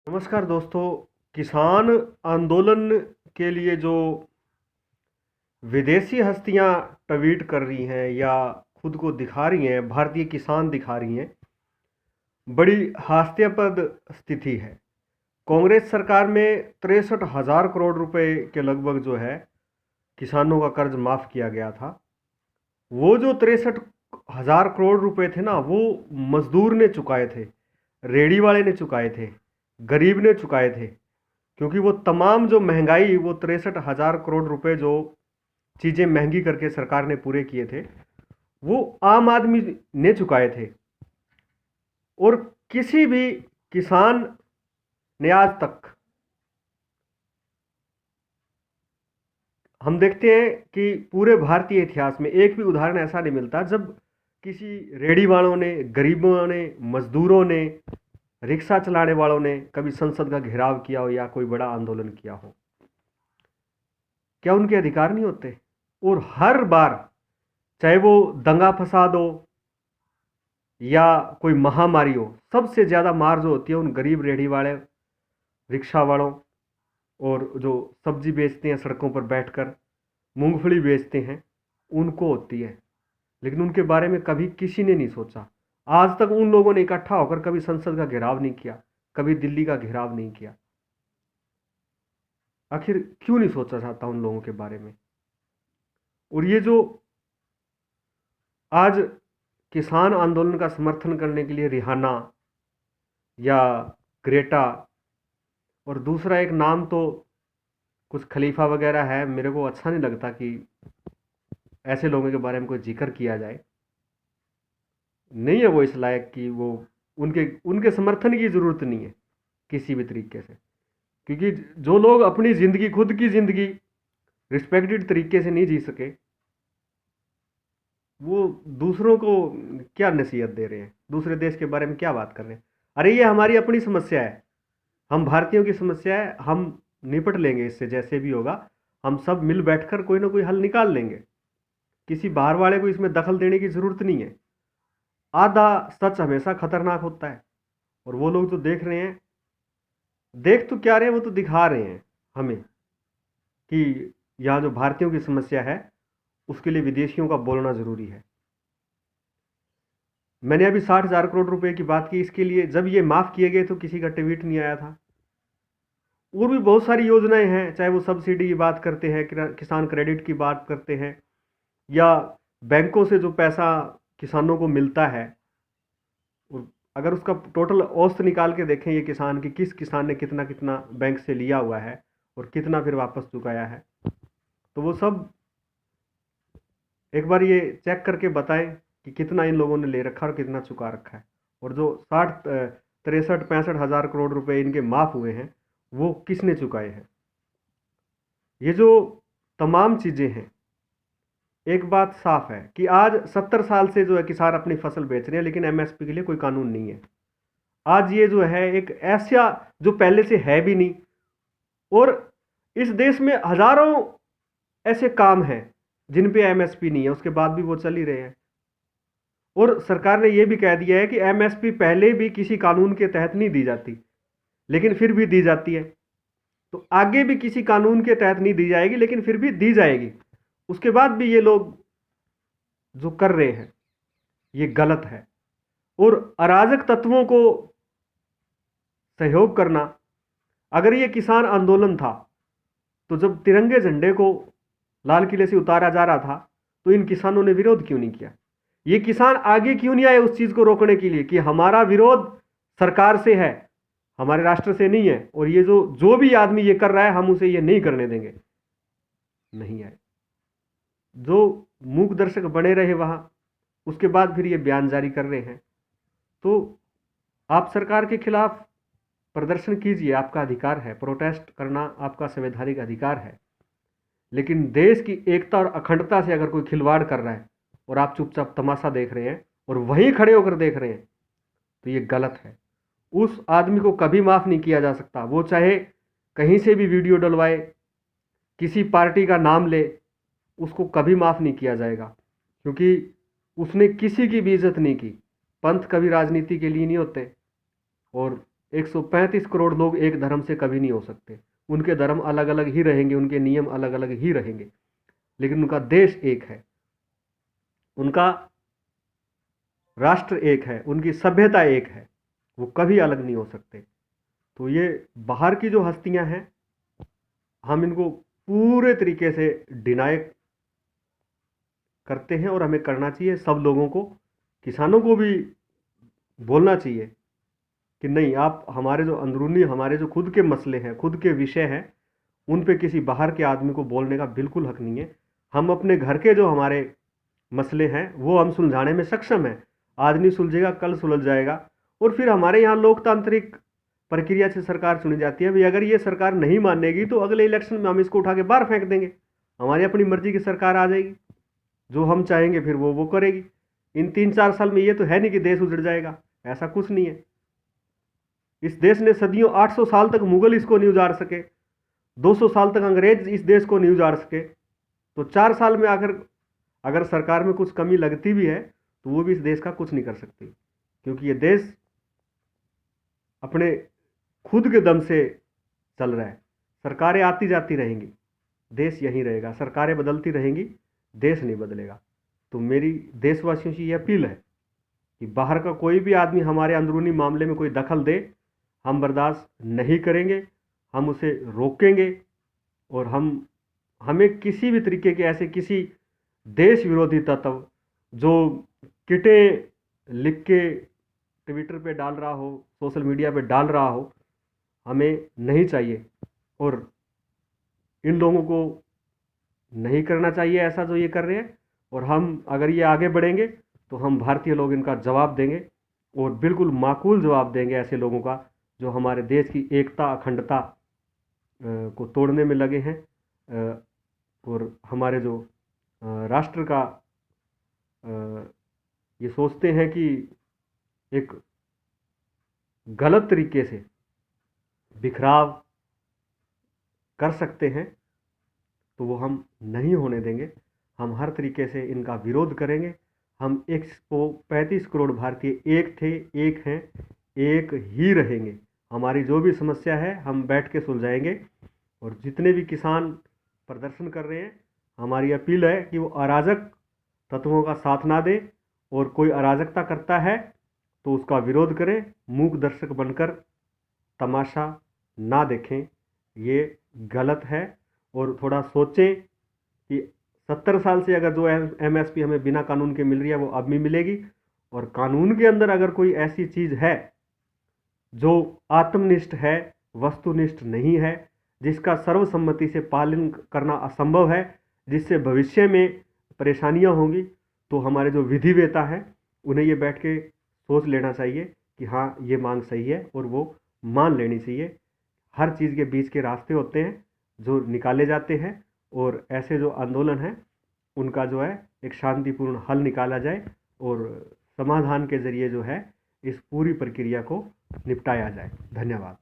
नमस्कार दोस्तों। किसान आंदोलन के लिए जो विदेशी हस्तियां ट्वीट कर रही हैं या खुद को दिखा रही हैं, भारतीय किसान दिखा रही हैं, बड़ी हास्यास्पद स्थिति है। कांग्रेस सरकार में 63,000 करोड़ रुपए के लगभग जो है किसानों का कर्ज माफ किया गया था। वो जो 63,000 करोड़ रुपए थे ना, वो मजदूर ने चुकाए थे, रेडी वाले ने चुकाए थे, गरीब ने चुकाए थे। क्योंकि वो तमाम जो महंगाई, वो 63,000 करोड़ रुपए जो चीज़ें महंगी करके सरकार ने पूरे किए थे, वो आम आदमी ने चुकाए थे। और किसी भी किसान ने आज तक, हम देखते हैं कि पूरे भारतीय इतिहास में एक भी उदाहरण ऐसा नहीं मिलता जब किसी रेडी वालों ने, गरीबों ने, मजदूरों ने, रिक्शा चलाने वालों ने कभी संसद का घेराव किया हो या कोई बड़ा आंदोलन किया हो। क्या उनके अधिकार नहीं होते? और हर बार, चाहे वो दंगा फसाद हो या कोई महामारी हो, सबसे ज़्यादा मार जो होती है उन गरीब रेहड़ी वाले, रिक्शा वालों और जो सब्जी बेचते हैं, सड़कों पर बैठकर मूंगफली बेचते हैं, उनको होती है। लेकिन उनके बारे में कभी किसी ने नहीं सोचा। आज तक उन लोगों ने इकट्ठा होकर कभी संसद का घेराव नहीं किया, कभी दिल्ली का घेराव नहीं किया। आखिर क्यों नहीं सोचा जाता उन लोगों के बारे में? और ये जो आज किसान आंदोलन का समर्थन करने के लिए रिहाना या ग्रेटा, और दूसरा एक नाम तो कुछ खलीफा वगैरह है, मेरे को अच्छा नहीं लगता कि ऐसे लोगों के बारे में कोई जिक्र किया जाए। नहीं है वो इस लायक कि वो, उनके उनके समर्थन की ज़रूरत नहीं है किसी भी तरीके से। क्योंकि जो लोग अपनी ज़िंदगी, खुद की ज़िंदगी रिस्पेक्टेड तरीके से नहीं जी सके, वो दूसरों को क्या नसीहत दे रहे हैं? दूसरे देश के बारे में क्या बात कर रहे हैं? अरे ये हमारी अपनी समस्या है, हम भारतीयों की समस्या है, हम निपट लेंगे इससे जैसे भी होगा। हम सब मिल बैठकर कोई ना कोई हल निकाल लेंगे। किसी बाहर वाले को इसमें दखल देने की ज़रूरत नहीं है। आधा सच हमेशा खतरनाक होता है। और वो लोग जो देख रहे हैं, देख तो क्या रहे हैं, वो तो दिखा रहे हैं हमें कि यहाँ जो भारतीयों की समस्या है उसके लिए विदेशियों का बोलना ज़रूरी है। मैंने अभी 60,000 करोड़ रुपए की बात की। इसके लिए जब ये माफ़ किए गए तो किसी का ट्वीट नहीं आया था। और भी बहुत सारी योजनाएं हैं, चाहे वो सब्सिडी की बात करते हैं, किसान क्रेडिट की बात करते हैं, या बैंकों से जो पैसा किसानों को मिलता है, और अगर उसका टोटल औसत निकाल के देखें ये किसान की, किस किसान ने कितना कितना बैंक से लिया हुआ है और कितना फिर वापस चुकाया है, तो वो सब एक बार ये चेक करके बताएं कि कितना इन लोगों ने ले रखा और कितना चुका रखा है। और जो 63-65 हज़ार करोड़ रुपए इनके माफ़ हुए हैं, वो किसने चुकाए हैं? ये जो तमाम चीज़ें हैं, एक बात साफ है कि आज 70 साल से जो है किसान अपनी फसल बेच रहे हैं, लेकिन एमएसपी के लिए कोई कानून नहीं है। आज ये जो है एक ऐसा जो पहले से है भी नहीं। और इस देश में हजारों ऐसे काम हैं जिन पे एमएसपी नहीं है, उसके बाद भी वो चल ही रहे हैं। और सरकार ने ये भी कह दिया है कि एमएसपी पहले भी किसी कानून के तहत नहीं दी जाती, लेकिन फिर भी दी जाती है। तो आगे भी किसी कानून के तहत नहीं दी जाएगी, लेकिन फिर भी दी जाएगी। उसके बाद भी ये लोग जो कर रहे हैं ये गलत है। और अराजक तत्वों को सहयोग करना, अगर ये किसान आंदोलन था तो जब तिरंगे झंडे को लाल किले से उतारा जा रहा था तो इन किसानों ने विरोध क्यों नहीं किया? ये किसान आगे क्यों नहीं आए उस चीज को रोकने के लिए कि हमारा विरोध सरकार से है, हमारे राष्ट्र से नहीं है, और ये जो जो भी आदमी ये कर रहा है हम उसे ये नहीं करने देंगे? नहीं आए। जो मूक दर्शक बने रहे वहां, उसके बाद फिर ये बयान जारी कर रहे हैं। तो आप सरकार के खिलाफ प्रदर्शन कीजिए, आपका अधिकार है, प्रोटेस्ट करना आपका संवैधानिक अधिकार है। लेकिन देश की एकता और अखंडता से अगर कोई खिलवाड़ कर रहा है और आप चुपचाप तमाशा देख रहे हैं और वहीं खड़े होकर देख रहे हैं, तो ये गलत है। उस आदमी को कभी माफ़ नहीं किया जा सकता। वो चाहे कहीं से भी वीडियो डलवाए, किसी पार्टी का नाम ले, उसको कभी माफ़ नहीं किया जाएगा, क्योंकि उसने किसी की भी इज्जत नहीं की। पंथ कभी राजनीति के लिए नहीं होते, और 135 करोड़ लोग एक धर्म से कभी नहीं हो सकते। उनके धर्म अलग अलग ही रहेंगे, उनके नियम अलग अलग ही रहेंगे, लेकिन उनका देश एक है, उनका राष्ट्र एक है, उनकी सभ्यता एक है, वो कभी अलग नहीं हो सकते। तो ये बाहर की जो हस्तियां हैं, हम इनको पूरे तरीके से डिनाई करते हैं और हमें करना चाहिए। सब लोगों को, किसानों को भी बोलना चाहिए कि नहीं, आप हमारे जो अंदरूनी, हमारे जो खुद के मसले हैं, खुद के विषय हैं, उन पे किसी बाहर के आदमी को बोलने का बिल्कुल हक नहीं है। हम अपने घर के जो हमारे मसले हैं वो हम सुलझाने में सक्षम हैं। आज नहीं सुलझेगा, कल सुलझ जाएगा। और फिर हमारे यहाँ लोकतांत्रिक प्रक्रिया से सरकार चुनी जाती है। भाई अगर ये सरकार नहीं मानेगी तो अगले इलेक्शन में हम इसको उठा के बाहर फेंक देंगे, हमारी अपनी मर्जी की सरकार आ जाएगी, जो हम चाहेंगे फिर वो करेगी। इन 3-4 साल में ये तो है नहीं कि देश उजड़ जाएगा, ऐसा कुछ नहीं है। इस देश ने सदियों, 800 साल तक मुगल इसको नहीं उजाड़ सके, 200 साल तक अंग्रेज इस देश को नहीं उजाड़ सके। तो 4 साल में आकर अगर सरकार में कुछ कमी लगती भी है तो वो भी इस देश का कुछ नहीं कर सकती, क्योंकि ये देश अपने खुद के दम से चल रहा है। सरकारें आती जाती रहेंगी, देश यहीं रहेगा। सरकारें बदलती रहेंगी, देश नहीं बदलेगा। तो मेरी देशवासियों से ये अपील है कि बाहर का कोई भी आदमी हमारे अंदरूनी मामले में कोई दखल दे, हम बर्दाश्त नहीं करेंगे, हम उसे रोकेंगे। और हमें किसी भी तरीके के ऐसे किसी देश विरोधी तत्व जो किटें लिख के ट्विटर पे डाल रहा हो, सोशल मीडिया पे डाल रहा हो, हमें नहीं चाहिए। और इन लोगों को नहीं करना चाहिए ऐसा जो ये कर रहे हैं। और हम अगर ये आगे बढ़ेंगे तो हम भारतीय लोग इनका जवाब देंगे, और बिल्कुल माकूल जवाब देंगे ऐसे लोगों का जो हमारे देश की एकता, अखंडता को तोड़ने में लगे हैं, और हमारे जो राष्ट्र का ये सोचते हैं कि एक गलत तरीके से बिखराव कर सकते हैं, तो वो हम नहीं होने देंगे। हम हर तरीके से इनका विरोध करेंगे। हम 135 करोड़ भारतीय एक थे, एक हैं, एक ही रहेंगे। हमारी जो भी समस्या है हम बैठ के सुलझाएंगे। और जितने भी किसान प्रदर्शन कर रहे हैं, हमारी अपील है कि वो अराजक तत्वों का साथ ना दें, और कोई अराजकता करता है तो उसका विरोध करें, मूक दर्शक बनकर तमाशा ना देखें। ये गलत है। और थोड़ा सोचें कि 70 साल से अगर जो MSP हमें बिना कानून के मिल रही है वो अब भी मिलेगी। और कानून के अंदर अगर कोई ऐसी चीज़ है जो आत्मनिष्ठ है, वस्तुनिष्ठ नहीं है, जिसका सर्वसम्मति से पालन करना असंभव है, जिससे भविष्य में परेशानियां होंगी, तो हमारे जो विधिवेता हैं उन्हें ये बैठ के सोच लेना चाहिए कि हाँ, ये मांग सही है, और वो मान लेनी चाहिए। हर चीज़ के बीच के रास्ते होते हैं जो निकाले जाते हैं, और ऐसे जो आंदोलन हैं उनका जो है एक शांतिपूर्ण हल निकाला जाए, और समाधान के जरिए जो है इस पूरी प्रक्रिया को निपटाया जाए। धन्यवाद।